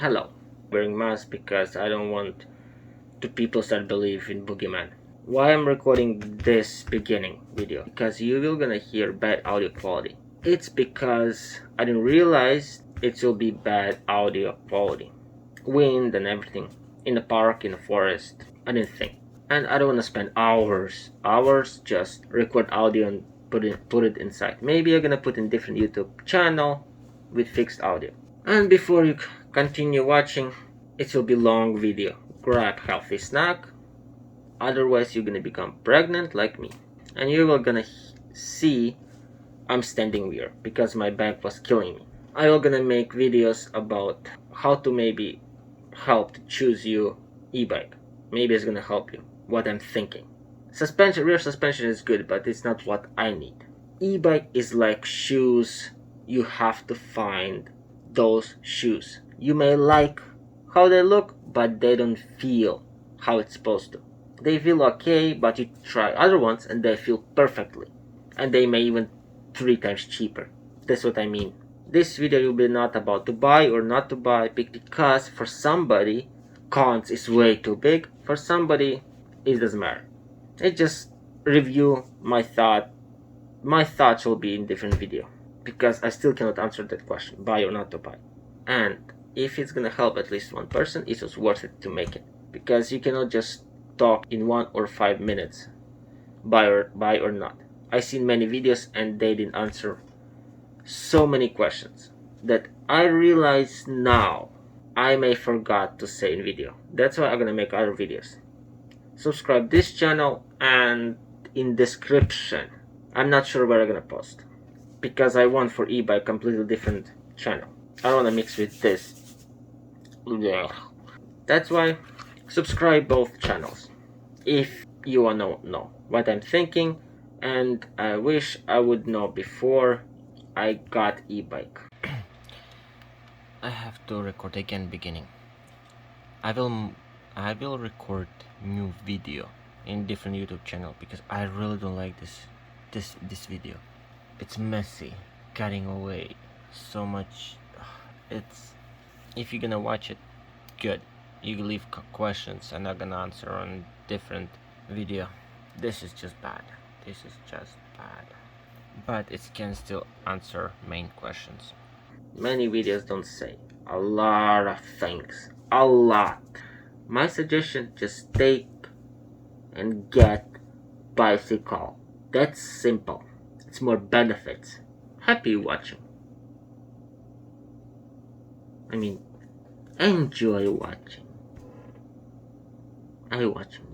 Hello. Wearing mask because I don't want to people start believe in boogeyman. Why I'm recording this beginning video? Because you will gonna hear bad audio quality. It's because I didn't realize it will be bad audio quality. Wind and everything. In the park, in the forest. I didn't think. And I don't wanna spend hours just record audio and put it inside. Maybe I'm gonna put in different YouTube channel with fixed audio. And before you continue watching, it will be long video. Grab healthy snack, otherwise you're gonna become pregnant like me. And you will gonna see I'm standing weird because my back was killing me. I will gonna make videos about how to maybe help to choose you e-bike. Maybe it's gonna help you. What I'm thinking. Rear suspension is good, but it's not what I need. E-bike is like shoes. You have to find those shoes. You may like how they look, but they don't feel how it's supposed to. They feel okay, but you try other ones and they feel perfectly. And they may even 3 times cheaper. That's what I mean. This video will be not about to buy or not to buy, because for somebody, cons is way too big. For somebody, it doesn't matter. I just review my thought. My thoughts will be in different video, because I still cannot answer that question, buy or not to buy. And if it's gonna help at least one person, it was worth it to make it, because you cannot just talk in 1 or 5 minutes buy or not. I've seen many videos and they didn't answer so many questions that I realize now I may forgot to say in video. That's why I'm gonna make other videos. Subscribe this channel, and in description I'm not sure where I'm gonna post, because I want for e-bike completely different channel. I don't wanna mix with this. Yeah. That's why subscribe both channels if you wanna know what I'm thinking, and I wish I would know before I got e-bike. I have to record again beginning. I will record new video in different YouTube channel because I really don't like this video. It's messy, cutting away so much. It's, if you're gonna watch it, good. You leave questions and I'm gonna answer on different video. This is just bad. But it can still answer main questions. Many videos don't say a lot of things. A lot. My suggestion, just take and get bicycle. That's simple. It's more benefits. Happy watching. I mean, enjoy watching. I watching you.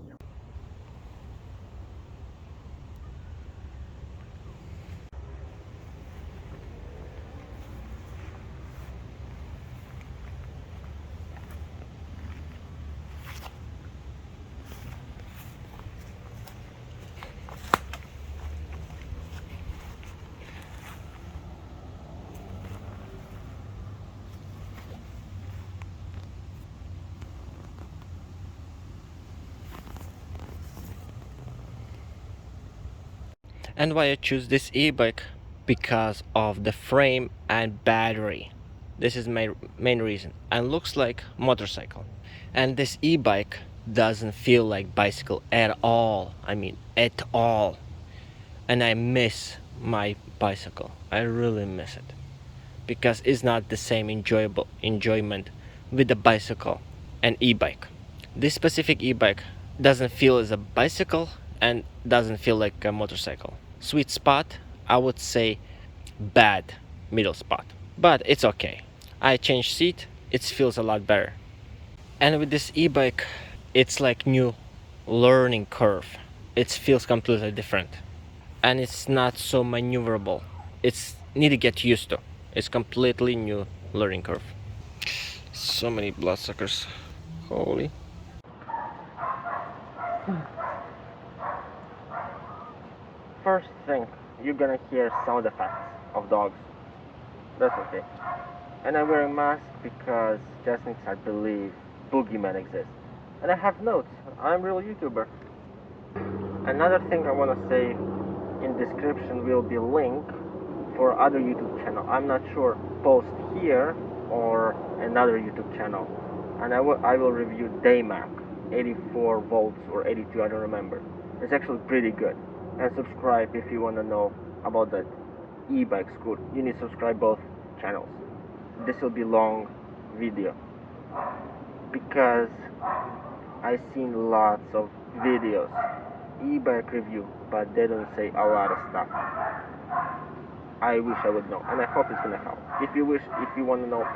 And why I choose this e-bike? Because of the frame and battery. This is my main reason. And looks like motorcycle. And this e-bike doesn't feel like bicycle at all. I mean, at all. And I miss my bicycle. I really miss it. Because it's not the same enjoyment with the bicycle and e-bike. This specific e-bike doesn't feel as a bicycle and doesn't feel like a motorcycle. Sweet spot, I would say bad middle spot, but it's okay. I changed seat, it feels a lot better. And with this e-bike, it's like new learning curve. It feels completely different, and it's not so maneuverable. It's need to get used to. It's completely new learning curve. So many bloodsuckers. Holy. First thing, you're gonna hear sound effects of dogs. That's okay. And I'm wearing mask because just in case I believe boogeyman exists. And I have notes. I'm a real YouTuber. Another thing I wanna say, in description will be link for other YouTube channel. I'm not sure post here or another YouTube channel, and I will review Daymac 84 volts or 82, I don't remember. It's actually pretty good. And subscribe if you want to know about that e-bike scooter. You need to subscribe both channels. This will be long video because I've seen lots of videos e-bike review, but they don't say a lot of stuff. I wish I would know, and I hope it's gonna help. If you want to know,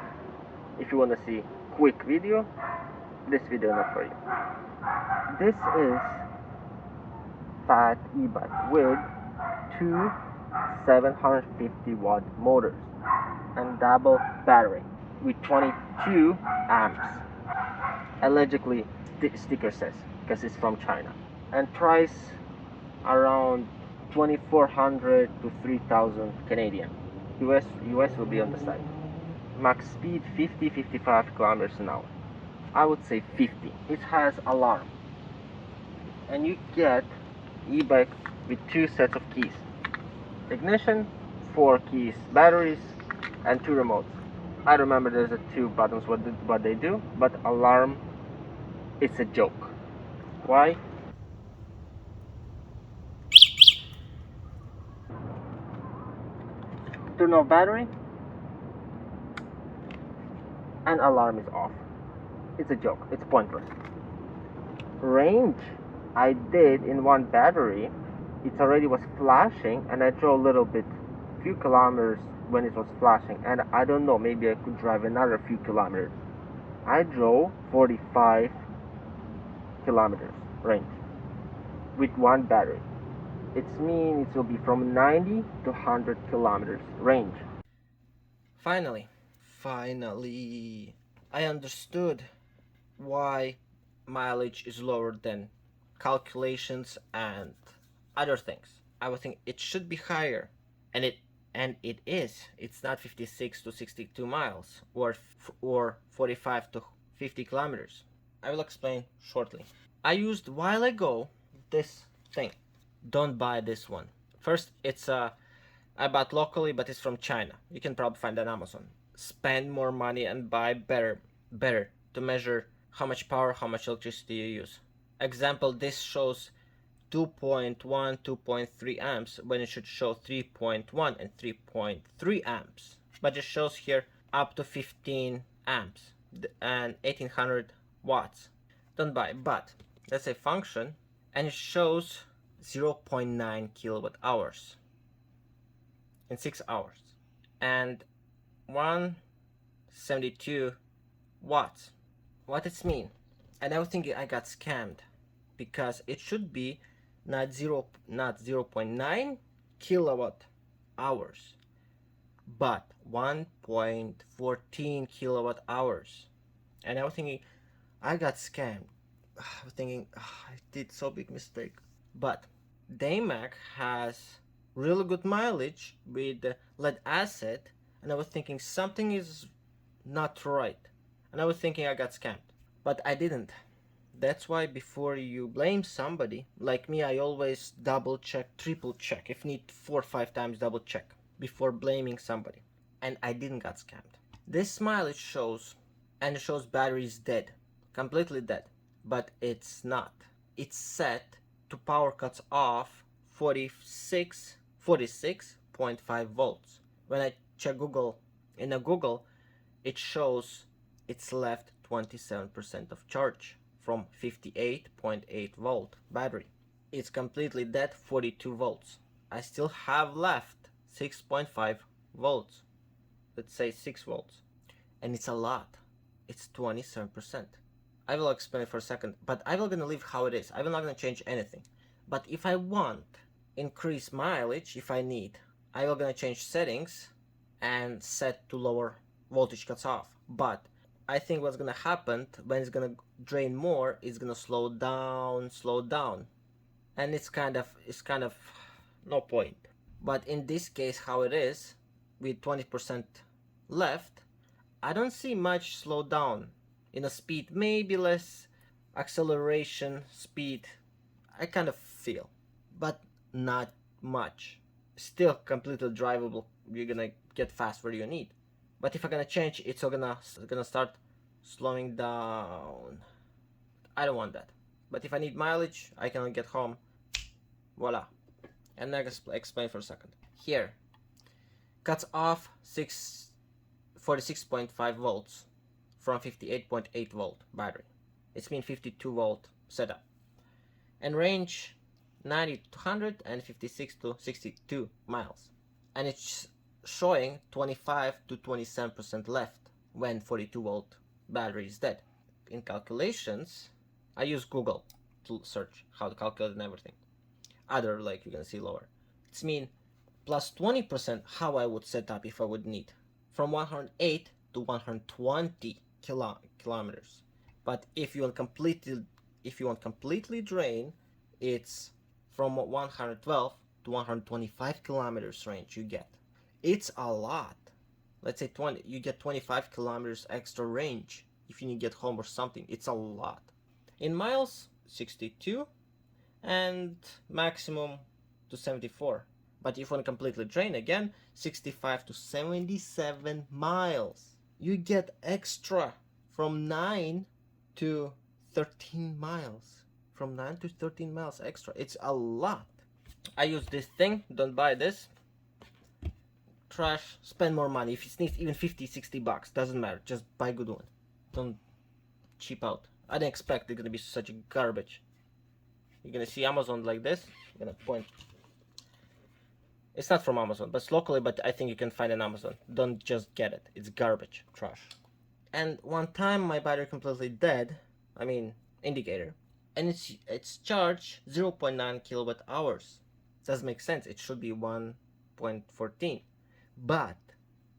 if you want to see quick video, this video is not for you. This is fat e-bike with two 750 watt motors and double battery with 22 amps. Allegedly, sticker says, because it's from China, and price around 2,400 to 3,000 Canadian. US will be on the side. Max speed 50-55 kilometers an hour. I would say 50. It has alarm, and you get e-bike with two sets of keys: ignition, 4 keys, batteries, and 2 remotes. I remember there's a 2 buttons what they do, but alarm, it's a joke. Why? Turn off battery and alarm is off. It's a joke. It's pointless. Range, I did in one battery. It already was flashing, and I drove a little bit, few kilometers when it was flashing, and I don't know, maybe I could drive another few kilometers. I drove 45 kilometers range with one battery. It means it will be from 90 to 100 kilometers range. Finally, I understood why mileage is lower than calculations and other things. I would think it should be higher, and it is. It's not 56 to 62 miles or 45 to 50 kilometers. I will explain shortly. I used while ago this thing. Don't buy this one. First, I bought locally, but it's from China. You can probably find it on Amazon. Spend more money and buy better to measure how much power, how much electricity you use. Example, this shows 2.1, 2.3 amps when it should show 3.1 and 3.3 amps. But it shows here up to 15 amps and 1800 watts. Don't buy, but let's say function, and it shows 0.9 kilowatt hours in 6 hours and 172 watts. What it's mean? And I was thinking I got scammed because it should be not 0.9 kilowatt hours, but 1.14 kilowatt hours. And I was thinking I got scammed. I was thinking I did so big mistake. But Daymac has really good mileage with lead acid, and I was thinking something is not right, and I was thinking I got scammed, but I didn't. That's why before you blame somebody, like me, I always double check, triple check, if need 4 or 5 times double check before blaming somebody, and I didn't got scammed. This mileage shows, and it shows battery is dead, completely dead, but it's not. It's set to power cuts off 46.5 volts. When I check Google, it shows it's left 27% of charge from 58.8 volt battery. It's completely dead, 42 volts. I still have left 6.5 volts. Let's say 6 volts. And it's a lot. It's 27%. I will explain for a second, but I will gonna leave how it is. I will not gonna change anything. But if I want increase mileage, if I need, I will gonna change settings and set to lower voltage cuts off. But I think what's gonna happen when it's gonna drain more, it's gonna slow down, and it's kind of no point. But in this case, how it is, with 20% left, I don't see much slowdown in a speed, maybe less acceleration speed. I kind of feel, but not much. Still completely drivable. You're gonna get fast where you need, But if I'm gonna change, it's gonna start slowing down. I don't want that. But if I need mileage, I can get home. Voila. And I can explain for a second. Here, cuts off 46.5 volts from 58.8 volt battery. It's mean 52 volt setup. And range 90 to 100 and 56 to 62 miles. And it's showing 25 to 27% left when 42 volt battery is dead. In calculations, I use Google to search how to calculate and everything. Other, like you can see lower. It's mean plus 20% how I would set up if I would need. From 108 to 120 kilometers. But if you want completely drain, it's from 112 to 125 kilometers range you get. It's a lot. Let's say you get 25 kilometers extra range if you need to get home or something. It's a lot. In miles, 62 and maximum to 74. But if you want to completely drain again, 65 to 77 miles. You get extra from 9 to 13 miles. From 9 to 13 miles extra. It's a lot. I use this thing. Don't buy this. Trash. Spend more money. If it needs even 50, 60 bucks. Doesn't matter. Just buy a good one. Don't cheap out. I didn't expect it's going to be such garbage. You're going to see Amazon like this. I'm going to point. It's not from Amazon, but it's locally, but I think you can find it on Amazon. Don't just get it. It's garbage. Trash. And one time my battery completely dead. I mean, indicator. And it's charged 0.9 kilowatt hours. Doesn't make sense. It should be 1.14. But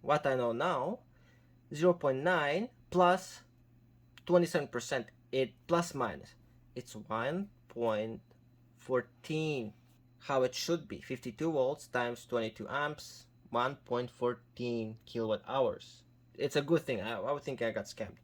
what I know now, 0.9 plus 27%, it plus minus. It's 1.14. How it should be. 52 volts times 22 amps, 1.14 kilowatt hours. It's a good thing. I would think I got scammed.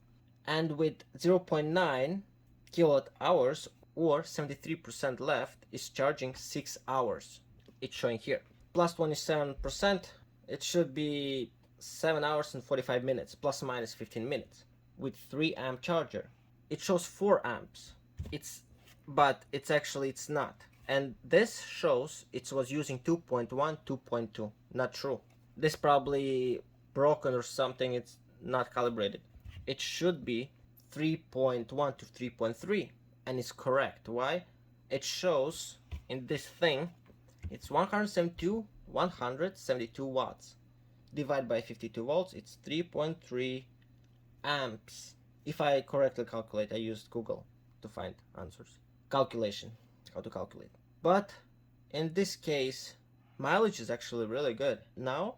And with 0.9 kilowatt hours or 73% left is charging 6 hours. It's showing here. Plus 27%, it should be 7 hours and 45 minutes, plus minus 15 minutes. With 3 amp charger. It shows 4 amps. But it's not. And this shows it was using 2.1, 2.2. Not true. This probably broken or something. It's not calibrated. It should be 3.1 to 3.3. And it's correct. Why? It shows in this thing, it's 172 watts. Divided by 52 volts, it's 3.3 amps. If I correctly calculate, I used Google to find answers. Calculation. How to calculate. But in this case, mileage is actually really good. Now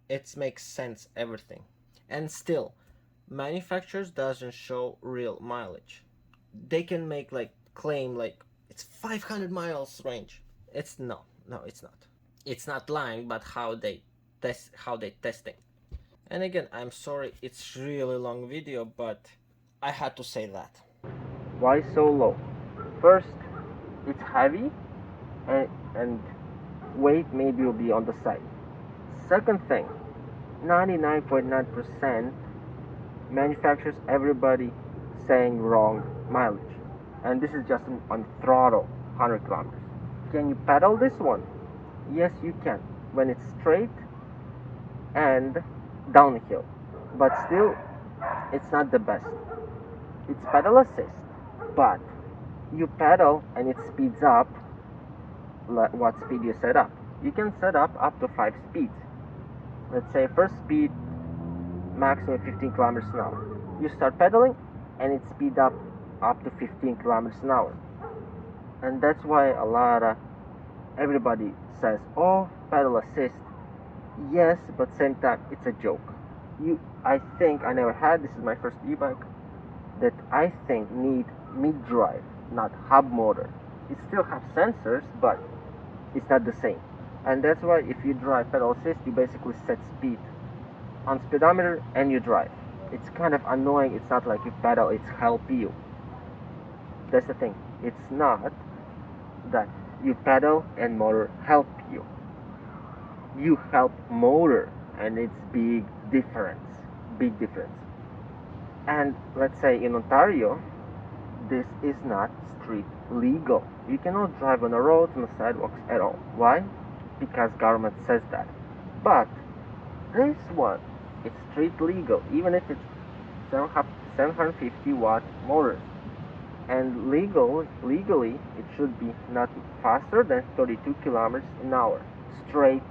it makes sense everything. And still, manufacturers doesn't show real mileage. They can make claim it's 500 miles range. It's no, it's not. It's not lying, but how they testing. And again, I'm sorry, it's really long video, but I had to say that. Why so low? First, it's heavy and weight maybe will be on the side. Second thing, 99.9% manufacturers, everybody saying wrong mileage. And this is just on throttle, 100 kilometers. Can you pedal this one? Yes, you can. When it's straight and downhill. But still, it's not the best. It's pedal assist, but you pedal and it speeds up what speed you set up. You can set up to 5 speeds. Let's say first speed maximum 15 kilometers an hour. You start pedaling and it speeds up to 15 kilometers an hour. And that's why everybody says, oh, pedal assist. Yes, but same time it's a joke. I think I never had, this is my first e-bike, that I think need mid-drive, not hub motor. It still has sensors, but it's not the same. And that's why if you drive pedal assist, you basically set speed on speedometer and you drive. It's kind of annoying. It's not like you pedal, it's help you. That's the thing. It's not that you pedal and motor help you. You help motor, and it's big difference. big difference. And let's say in Ontario, this is not street legal. You cannot drive on the roads and the sidewalks at all. Why? Because government says that. But this one, it's street legal, even if it's 750-watt motors. And legally, it should be not faster than 32 kilometers an hour, straight,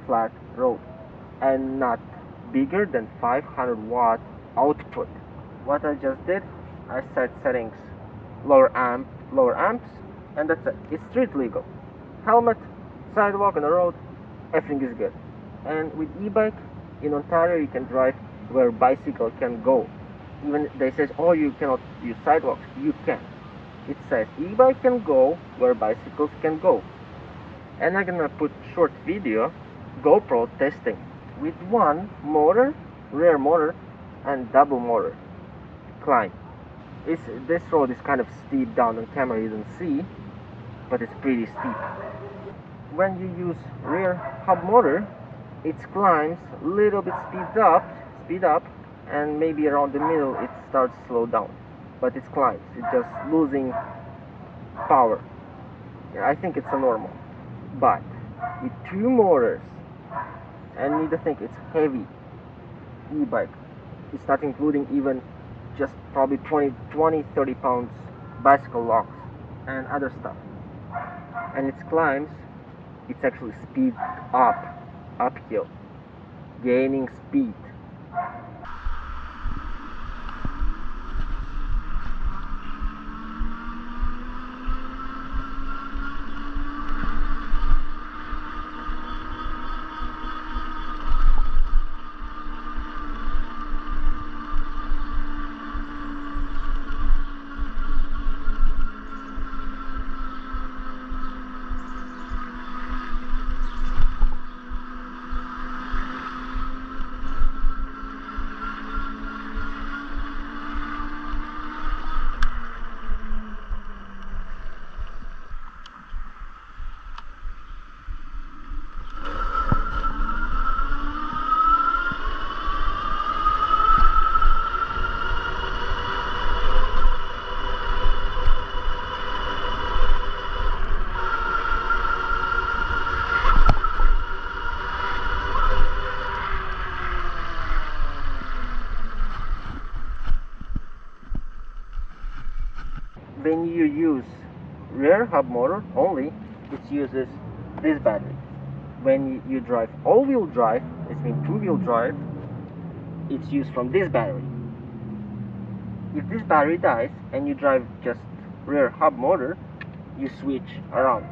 flat road, and not bigger than 500-watt output. What I just did, I set settings lower amps, and that's it. It's street legal. Helmet, sidewalk, on the road, everything is good. And with e-bike in Ontario, you can drive where bicycle can go. Even they says, oh, you cannot use sidewalks. You can. It says e-bike can go where bicycles can go. And I'm gonna put short video, GoPro testing with one motor, rear motor, and double motor. Climb. This road is kind of steep down on camera, you don't see, but it's pretty steep. When you use rear hub motor, it climbs a little bit speed up, and maybe around the middle it starts to slow down. But it climbs, it's just losing power. Yeah, I think it's a normal. But with two motors, and need to think it's heavy e-bike. It's not including even just probably 20-30 pounds bicycle locks and other stuff. And its climbs, it's actually speed uphill, gaining speed. When you use rear hub motor only, it uses this battery. When you drive all-wheel drive, it means two-wheel drive, it's used from this battery. If this battery dies and you drive just rear hub motor, you switch around.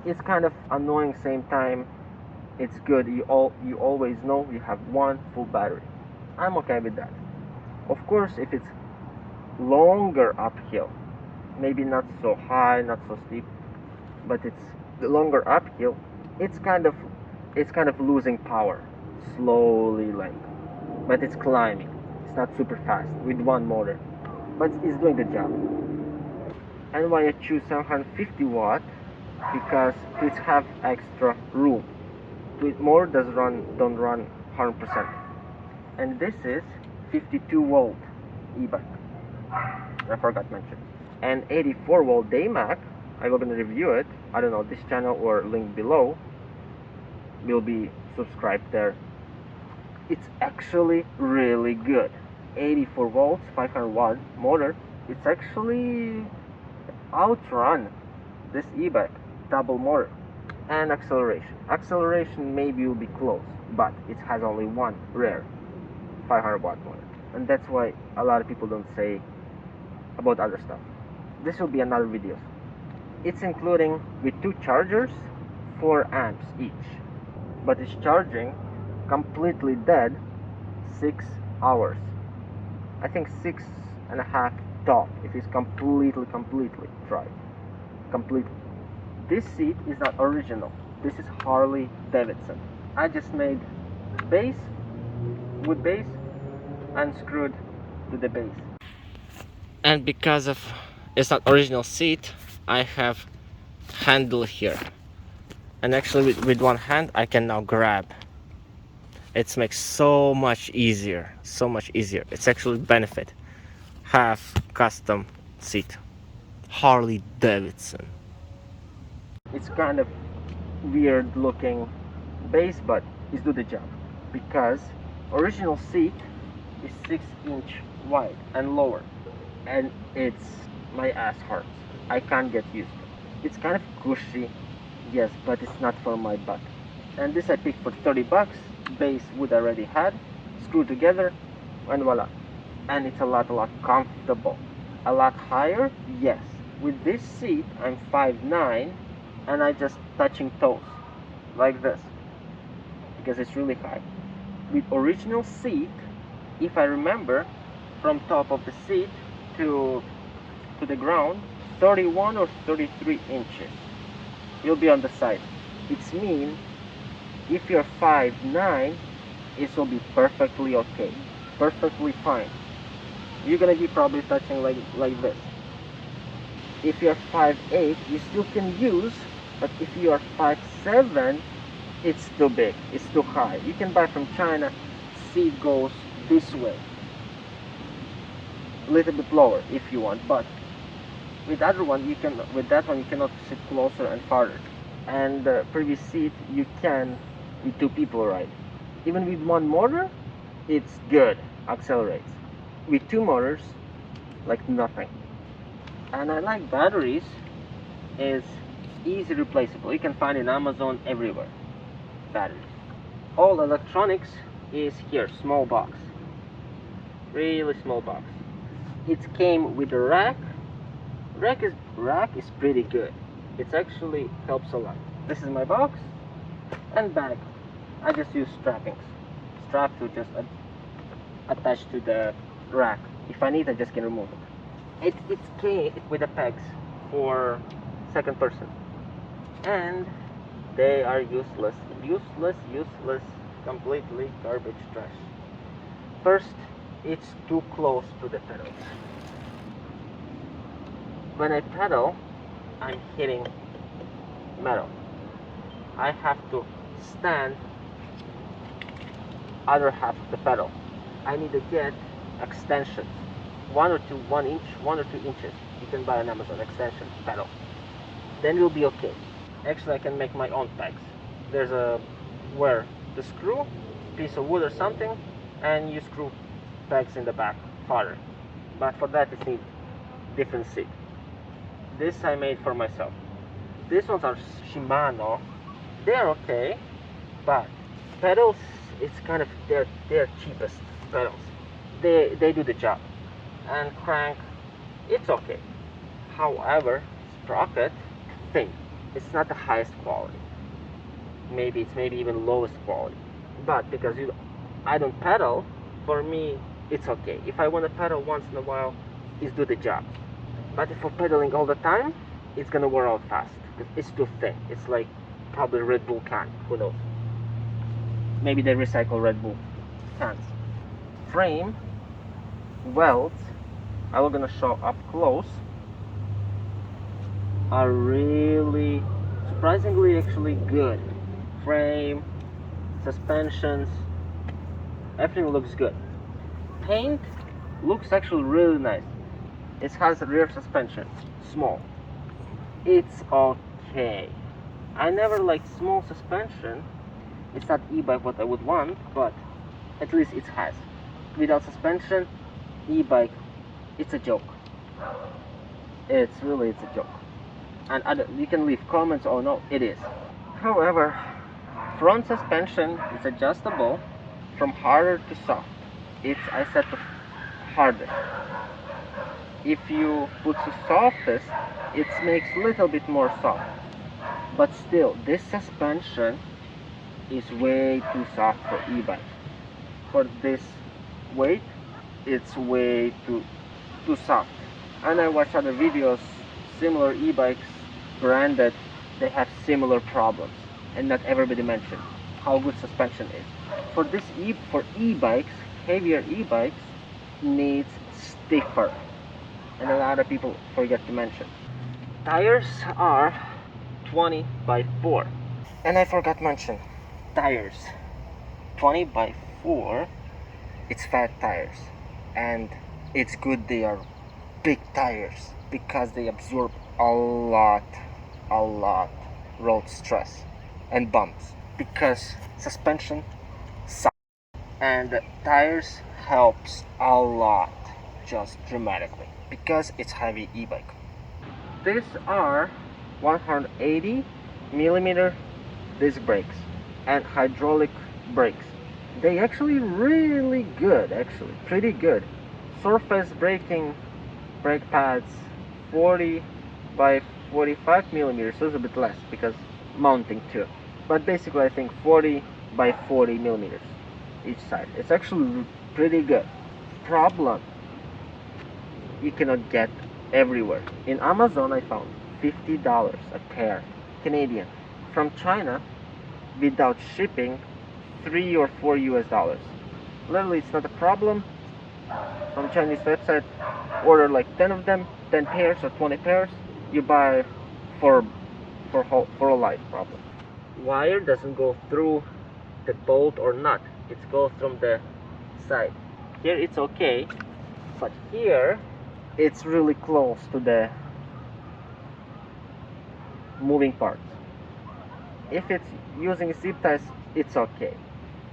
It's kind of annoying, same time it's good. You always know you have one full battery. I'm okay with that. Of course, if it's longer uphill, maybe not so high, not so steep, but it's the longer uphill, it's kind of losing power slowly, like, but it's climbing. It's not super fast with one motor, but it's doing the job. And why I choose 750 watt, because it have extra room. With more don't run 100%. And this is 52 volt e-bike. I forgot to mention. And 84 volt DayMac, I will gonna review it. I don't know, this channel or link below will be subscribed there. It's actually really good. 84 volts, 500 watt motor. It's actually outrun this e-bike double motor. And acceleration maybe will be close, but it has only one rear 500 watt motor, and that's why a lot of people don't say about other stuff. This will be another video. It's including with two chargers, 4 amps each, but it's charging completely dead 6 hours. I think 6.5 top if it's completely dry. Completely. This seat is not original. This is Harley Davidson. I just made wood base, and screwed to the base. And because of it's not original seat, I have handle here. And actually with one hand I can now grab. It makes so much easier, so much easier. It's actually benefit. Have custom seat, Harley Davidson. It's kind of weird looking base, but it's do the job, because original seat is 6-inch wide and lower, and it's my ass hurts. I can't get used to it. It's kind of cushy, yes, but it's not for my butt. And this I picked for 30 bucks. Base wood already had, screwed together, and voila. And it's a lot comfortable. A lot higher, yes. With this seat, I'm 5'9", and I just touching toes, like this, because it's really high. With original seat, if I remember, from top of the seat to the ground, 31 or 33 inches. You'll be on the side. It's mean, if you're 5'9", it will be perfectly okay, perfectly fine. You're gonna be probably touching like this. If you're 5'8", you still can use, but if you are 5'7", it's too big, it's too high. You can buy from China, seat goes this way, a little bit lower if you want, but with that one you cannot sit closer and farther. And the previous seat you can with two people ride. Even with one motor, it's good, accelerates. With two motors, like nothing. And I like batteries is easy replaceable. You can find in Amazon everywhere. Batteries. All electronics is here, small box. Really small box. It came with a rack. Rack is pretty good. It actually helps a lot. This is my box and bag. I just use strappings. Strap to just attach to the rack. If I need, I just can remove it. It came with the pegs for second person, and they are useless, completely garbage trash. First, it's too close to the pedals. When I pedal, I'm hitting metal. I have to stand other half of the pedal. I need to get extensions, 1 or 2 inches. You can buy on Amazon extension pedal. Then you'll be okay. Actually, I can make my own pegs. There's a where the screw, piece of wood or something, and you screw pegs in the back farther. But for that, it needs different seat. This I made for myself. These ones are Shimano. They're okay, but pedals, it's kind of their cheapest pedals. They do the job. And crank, it's okay. However, sprocket, thin. It's not the highest quality. Maybe even lowest quality. But because I don't pedal, for me it's okay. If I want to pedal once in a while, it's do the job. But if I'm pedaling all the time, it's gonna wear out fast. It's too thin. It's like probably Red Bull can. Who knows? Maybe they recycle Red Bull cans. Frame, welds, I was gonna show up close, are really surprisingly actually good. Frame, suspensions, everything looks good. Paint looks actually really nice. It has a rear suspension, small. It's okay. I never liked small suspension. It's not e-bike what I would want, but at least it has. Without suspension, e-bike, it's a joke. It's a joke. And you can leave comments or no, it is. However, front suspension is adjustable from harder to soft. I set to hardest. If you put to softest, it makes a little bit more soft. But still, this suspension is way too soft for e-bike. For this weight, it's way too soft. And I watch other videos, similar e-bikes branded, they have similar problems, and not everybody mentioned how good suspension is. For e-bikes, heavier e-bikes needs stiffer, and a lot of people forget to mention. Tires are 20 by 4, and I forgot to mention tires. 20 by 4, it's fat tires, and it's good they are big tires because they absorb a lot road stress and bumps, because suspension sucks and tires helps a lot, just dramatically, because it's heavy e-bike. These are 180 millimeter disc brakes and hydraulic brakes. They actually really good, pretty good. Surface braking brake pads 40 by 45 millimeters, so it's a bit less because mounting too. But basically I think 40 by 40 millimeters each side. It's actually pretty good. Problem, you cannot get everywhere. In Amazon I found $50 a pair, Canadian. From China, without shipping, 3 or 4 US dollars. Literally, it's not a problem. From Chinese website, order like 10 of them, 10 pairs or 20 pairs. You buy for a life problem. Wire doesn't go through the bolt or nut. It goes from the side. Here it's okay, but here it's really close to the moving parts. If it's using zip ties, it's okay.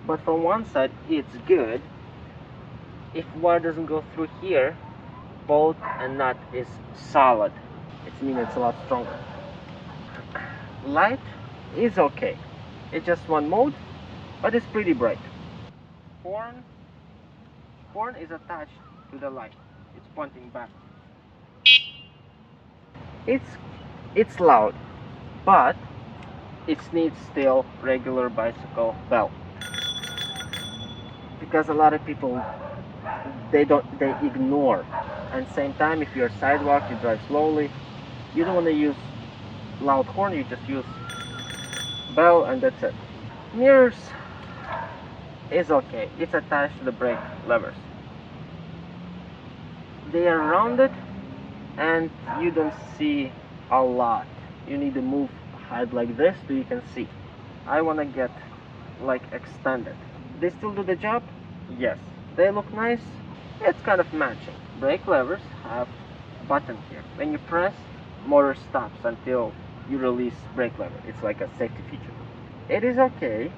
But from one side, it's good. If wire doesn't go through here, bolt and nut is solid. It means it's a lot stronger. Light is okay. It's just one mode, but it's pretty bright. Horn is attached to the light. It's pointing back. It's loud, but it needs still regular bicycle bell, because a lot of people they ignore. And same time, if you're sidewalk, you drive slowly, you don't want to use loud horn, you just use bell and that's it. Mirrors is okay. It's attached to the brake levers. They are rounded and you don't see a lot. You need to move head like this so you can see. I want to get like extended. They still do the job? Yes. They look nice? It's kind of matching. Brake levers have a button here. When you press, motor stops until you release brake lever. It's like a safety feature. It is okay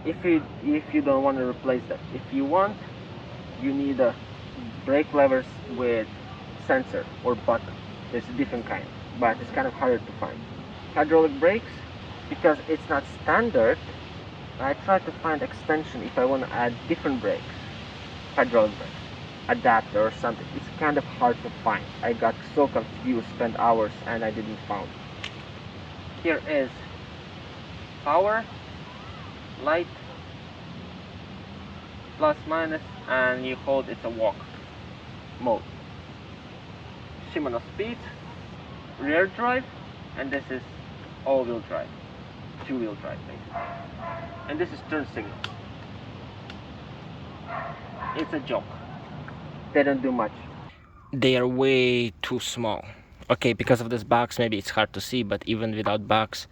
if you don't want to replace that. If you want, you need a brake levers with sensor or button. There's a different kind, but it's kind of harder to find. Hydraulic brakes, because it's not standard, I try to find extension if I want to add different brakes, hydraulic brakes, adapter or something. It's kind of hard to find. I got so confused, spent hours, and I didn't find. Here is power, light, plus minus, and you hold, it's a walk mode. Shimano speed, rear drive, and this is all-wheel drive, two-wheel drive basically. And this is turn signal. It's a joke. They don't do much. They are way too small. Okay, because of this box, maybe it's hard to see, but even without box,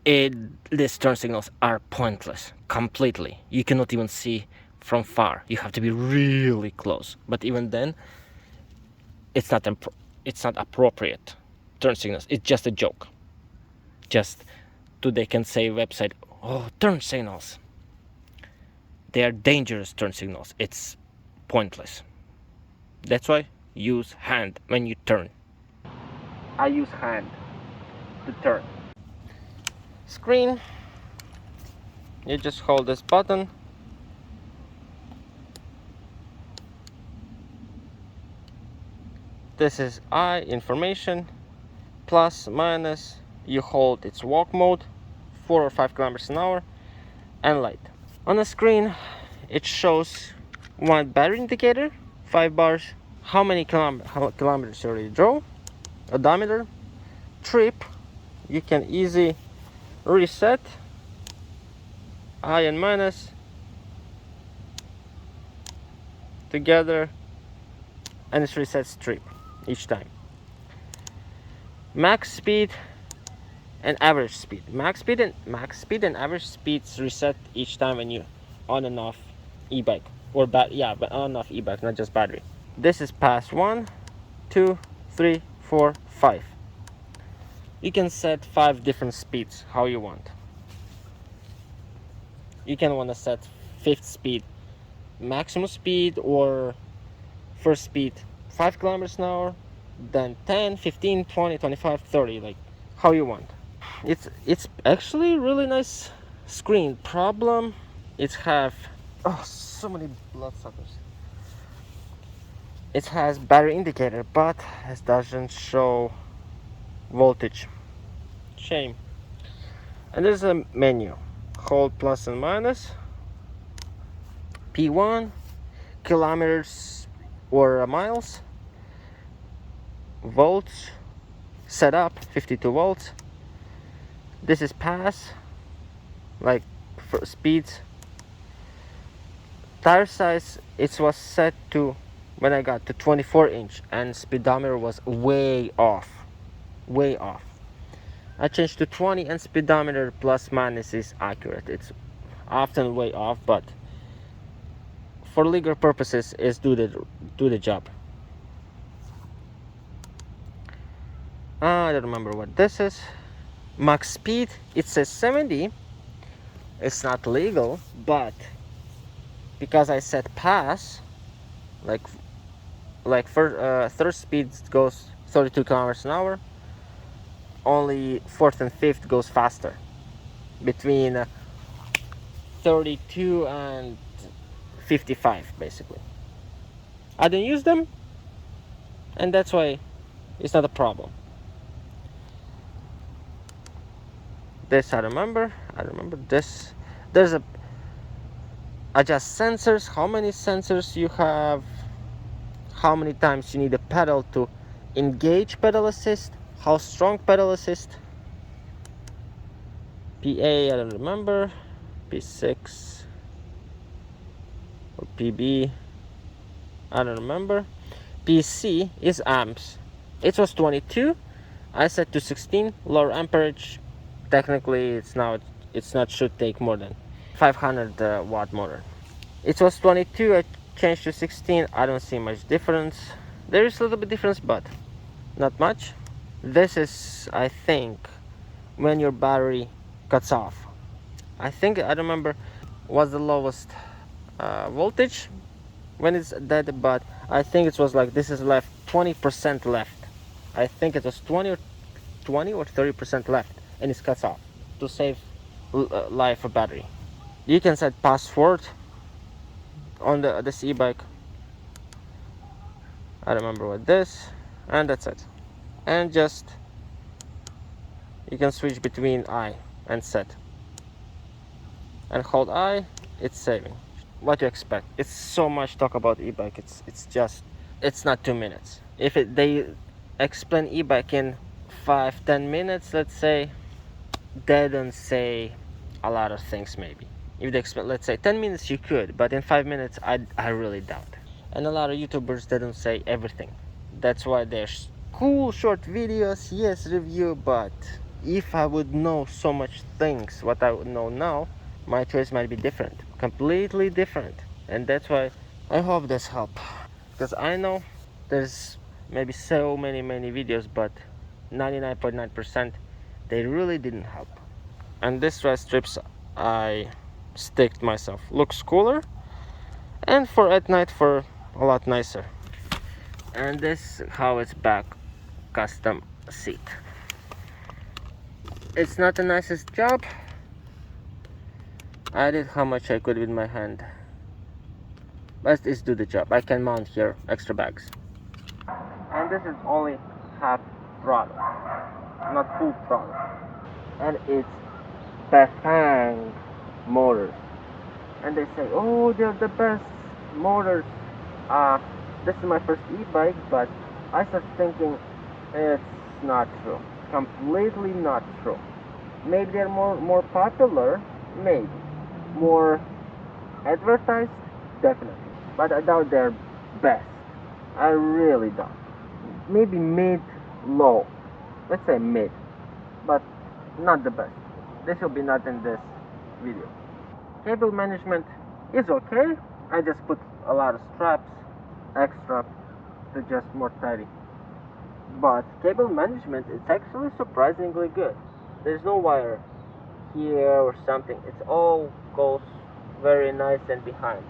these turn signals are pointless completely. You cannot even see from far. You have to be really close. But even then, it's not appropriate turn signals. It's just a joke. Just they can say website, oh, turn signals. They are dangerous turn signals. It's pointless. That's why use hand when you turn. I use hand to turn. Screen. You just hold this button. This is I information, plus minus. You hold its walk mode, 4 or 5 kilometers an hour, and light. On the screen, it shows one battery indicator, 5 bars, how many kilometers you already drove, odometer, trip. You can easy reset, I and minus together, and it resets trip each time. Max speed and average speed. Max speed and average speeds reset each time when you on and off e-bike, or yeah, but on and off e-bike, not just battery. This is pass 1, 2, 3, 4, 5. You can set 5 different speeds how you want. You can want to set 5th speed maximum speed, or first speed 5 kilometers an hour, then 10, 15, 20, 25, 30, like how you want. It's actually really nice screen. Problem, it have, oh, so many bloodsuckers. It has battery indicator, but it doesn't show voltage. Shame. And there's a menu. Hold plus and minus. P1, kilometers or miles. Volts, setup 52 volts. This is pass, like for speeds. Tire size, it was set to, when I got to 24-inch, and speedometer was way off. I changed to 20, and speedometer plus minus is accurate. It's often way off, but for legal purposes is do the job. I don't remember what this is. Max speed, it says 70. It's not legal, but because I set pass, like third speed goes 32 kilometers an hour, only fourth and fifth goes faster, between 32 and 55 basically. I don't use them, and that's why it's not a problem. This I remember this. There's a adjust sensors, how many sensors you have, how many times you need a pedal to engage pedal assist, how strong pedal assist. PA, I don't remember. P6 or PB, I don't remember. PC is amps. It was 22. I set to 16, lower amperage. Technically, it's not should take more than 500 watt motor. It was 22. I changed to 16. I don't see much difference. There is a little bit difference, but not much. This is, I think, when your battery cuts off. I don't remember what's the lowest voltage when it's dead, but I think it was like, this is left 20% left. I think it was 20 or 30% left, and it cuts off to save life of battery. You can set password on this e-bike. I remember what this, and that's it. And just you can switch between I and set, and hold I, it's saving. What you expect? It's so much talk about e-bike. It's not 2 minutes. If they explain e-bike in 5-10 minutes, let's say, they don't say a lot of things. Maybe if they explain, let's say 10 minutes, you could, but in 5 minutes, I really doubt. And a lot of YouTubers, they don't say everything. That's why there's cool short videos, yes, review, but if I would know so much things what I would know now, my choice might be different, completely different. And that's why I hope this help, because I know there's maybe so many videos, but 99.9% they really didn't help. And this dry strips I sticked myself, looks cooler, and for at night for a lot nicer. And this how it's back custom seat. It's not the nicest job. I did how much I could with my hand, but it's do the job. I can mount here extra bags. And this is only half throttle, not full throttle. And it's Bafang motors. And they say, oh, they're the best motors. This is my first e-bike, but I start thinking it's not true. Completely not true. Maybe they're more popular, maybe. More advertised, definitely. But I doubt they're best. I really doubt. Maybe mid, low. Let's say mid. But not the best. This will be not in this video. Cable management, is okay. I just put a lot of straps extra to just more tidy. But cable management is actually surprisingly good. There's no wire here or something. It all goes very nice and behind.